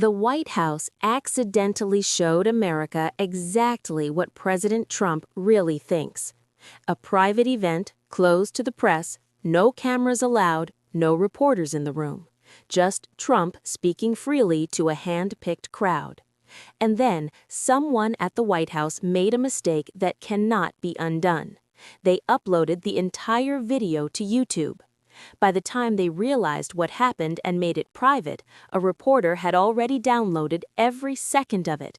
The White House accidentally showed America exactly what President Trump really thinks. A private event, closed to the press, no cameras allowed, no reporters in the room. Just Trump speaking freely to a hand-picked crowd. And then, someone at the White House made a mistake that cannot be undone. They uploaded the entire video to YouTube. By the time they realized what happened and made it private, a reporter had already downloaded every second of it.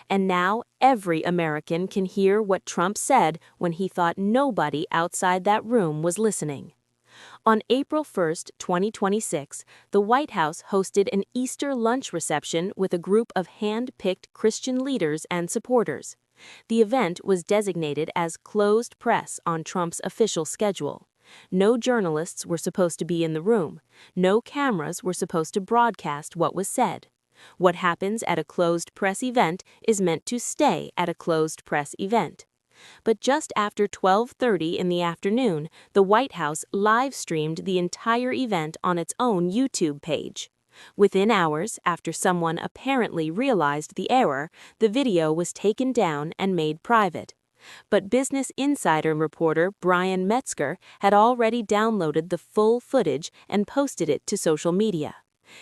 And now every American can hear what Trump said when he thought nobody outside that room was listening. On April 1, 2026, the White House hosted an Easter lunch reception with a group of hand-picked Christian leaders and supporters. The event was designated as closed press on Trump's official schedule. No journalists were supposed to be in the room. No cameras were supposed to broadcast what was said. What happens at a closed press event is meant to stay at a closed press event. But just after 12:30 in the afternoon, the White House live-streamed the entire event on its own YouTube page. Within hours, after someone apparently realized the error, the video was taken down and made private. But Business Insider reporter Brian Metzger had already downloaded the full footage and posted it to social media.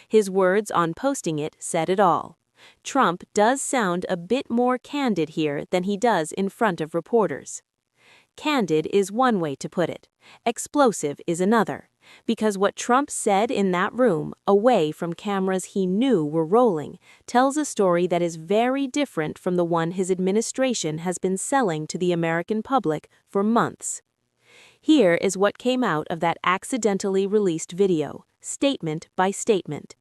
His words on posting it said it all. Trump does sound a bit more candid here than he does in front of reporters. Candid is one way to put it. Explosive is another. Because what Trump said in that room, away from cameras he knew were rolling, tells a story that is very different from the one his administration has been selling to the American public for months. Here is what came out of that accidentally released video, statement by statement.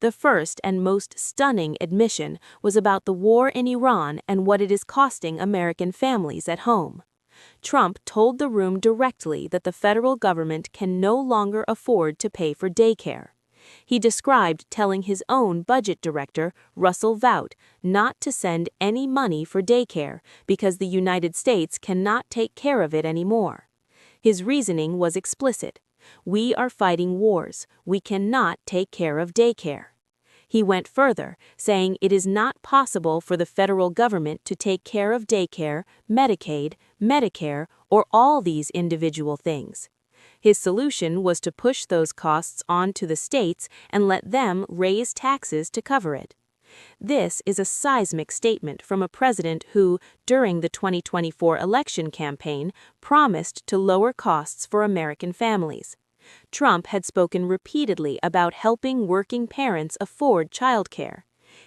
The first and most stunning admission was about the war in Iran and what it is costing American families at home. Trump told the room directly that the federal government can no longer afford to pay for daycare. He described telling his own budget director, Russell Vought, not to send any money for daycare because the United States cannot take care of it anymore. His reasoning was explicit. We are fighting wars. We cannot take care of daycare. He went further, saying it is not possible for the federal government to take care of daycare, Medicaid, Medicare, or all these individual things. His solution was to push those costs on to the states and let them raise taxes to cover it. This is a seismic statement from a president who, during the 2024 election campaign, promised to lower costs for American families. Trump had spoken repeatedly about helping working parents afford childcare.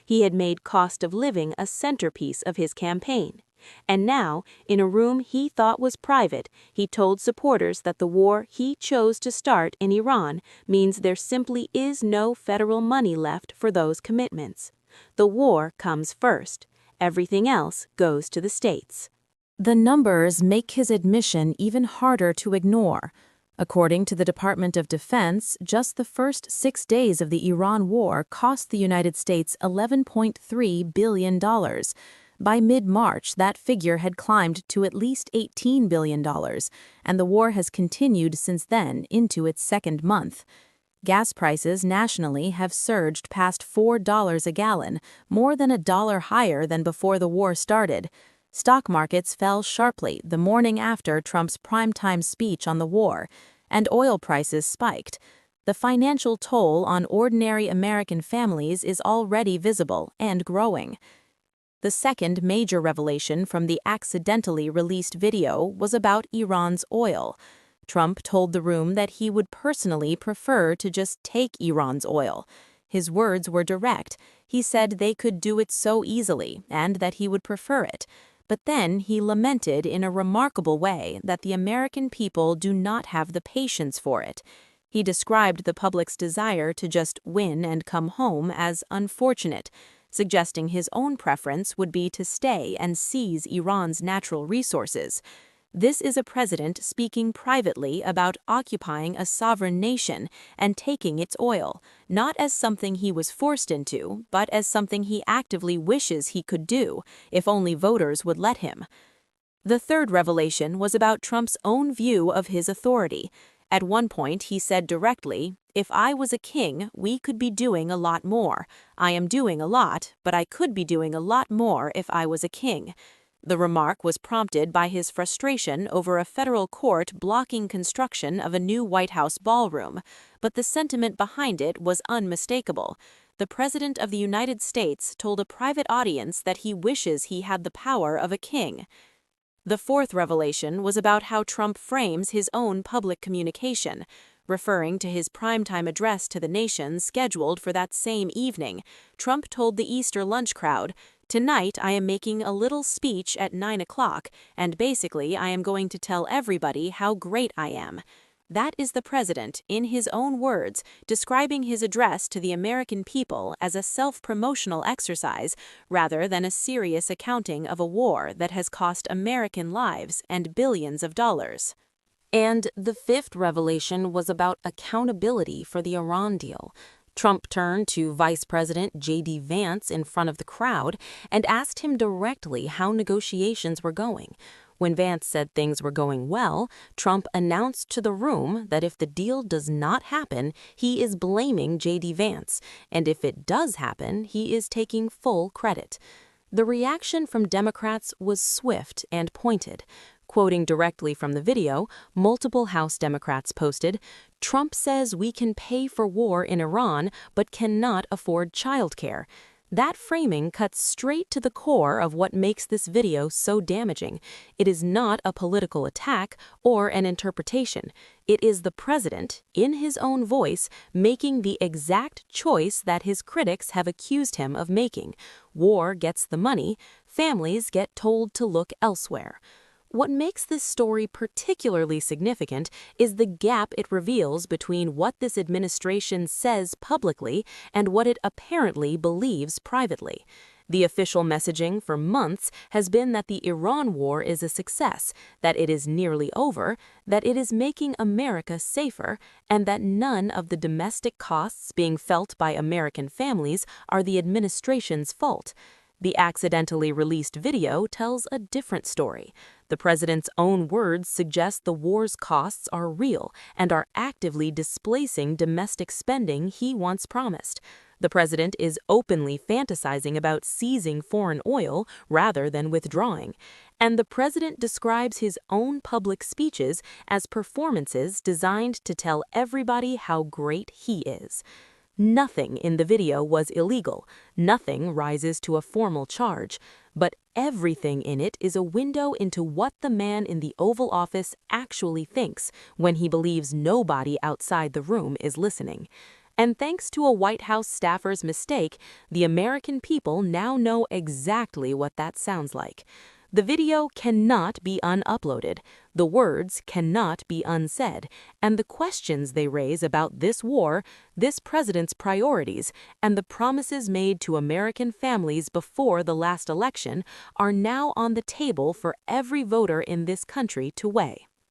He had made cost of living a centerpiece of his campaign. And now, in a room he thought was private, he told supporters that the war he chose to start in Iran means there simply is no federal money left for those commitments. The war comes first. Everything else goes to the states. The numbers make his admission even harder to ignore. According to the Department of Defense, just the first 6 days of the Iran war cost the United States $11.3 billion. By mid-March, that figure had climbed to at least $18 billion, and the war has continued since then into its second month. Gas prices nationally have surged past $4 a gallon, more than $1 higher than before the war started. Stock markets fell sharply the morning after Trump's primetime speech on the war, and oil prices spiked. The financial toll on ordinary American families is already visible and growing. The second major revelation from the accidentally released video was about Iran's oil. Trump told the room that he would personally prefer to just take Iran's oil. His words were direct. He said they could do it so easily and that he would prefer it. But then he lamented in a remarkable way that the American people do not have the patience for it. He described the public's desire to just win and come home as unfortunate, suggesting his own preference would be to stay and seize Iran's natural resources. This is a president speaking privately about occupying a sovereign nation and taking its oil, not as something he was forced into, but as something he actively wishes he could do, if only voters would let him. The third revelation was about Trump's own view of his authority. At one point, he said directly, "If I was a king, we could be doing a lot more. I am doing a lot, but I could be doing a lot more if I was a king." The remark was prompted by his frustration over a federal court blocking construction of a new White House ballroom, but the sentiment behind it was unmistakable. The President of the United States told a private audience that he wishes he had the power of a king. The fourth revelation was about how Trump frames his own public communication. Referring to his primetime address to the nation scheduled for that same evening, Trump told the Easter lunch crowd, "Tonight I am making a little speech at 9 o'clock, and basically I am going to tell everybody how great I am." That is the president, in his own words, describing his address to the American people as a self-promotional exercise rather than a serious accounting of a war that has cost American lives and billions of dollars. And the fifth revelation was about accountability for the Iran deal. Trump turned to Vice President JD Vance in front of the crowd and asked him directly how negotiations were going. When Vance said things were going well, Trump announced to the room that if the deal does not happen, he is blaming JD Vance, and if it does happen, he is taking full credit. The reaction from Democrats was swift and pointed. Quoting directly from the video, multiple House Democrats posted, "Trump says we can pay for war in Iran but cannot afford childcare." That framing cuts straight to the core of what makes this video so damaging. It is not a political attack or an interpretation. It is the president, in his own voice, making the exact choice that his critics have accused him of making. War gets the money, families get told to look elsewhere. What makes this story particularly significant is the gap it reveals between what this administration says publicly and what it apparently believes privately. The official messaging for months has been that the Iran war is a success, that it is nearly over, that it is making America safer, and that none of the domestic costs being felt by American families are the administration's fault. The accidentally released video tells a different story. The president's own words suggest the war's costs are real and are actively displacing domestic spending he once promised. The president is openly fantasizing about seizing foreign oil rather than withdrawing. And the president describes his own public speeches as performances designed to tell everybody how great he is. Nothing in the video was illegal, nothing rises to a formal charge, but everything in it is a window into what the man in the Oval Office actually thinks when he believes nobody outside the room is listening. And thanks to a White House staffer's mistake, the American people now know exactly what that sounds like. The video cannot be unuploaded, the words cannot be unsaid, and the questions they raise about this war, this president's priorities, and the promises made to American families before the last election are now on the table for every voter in this country to weigh.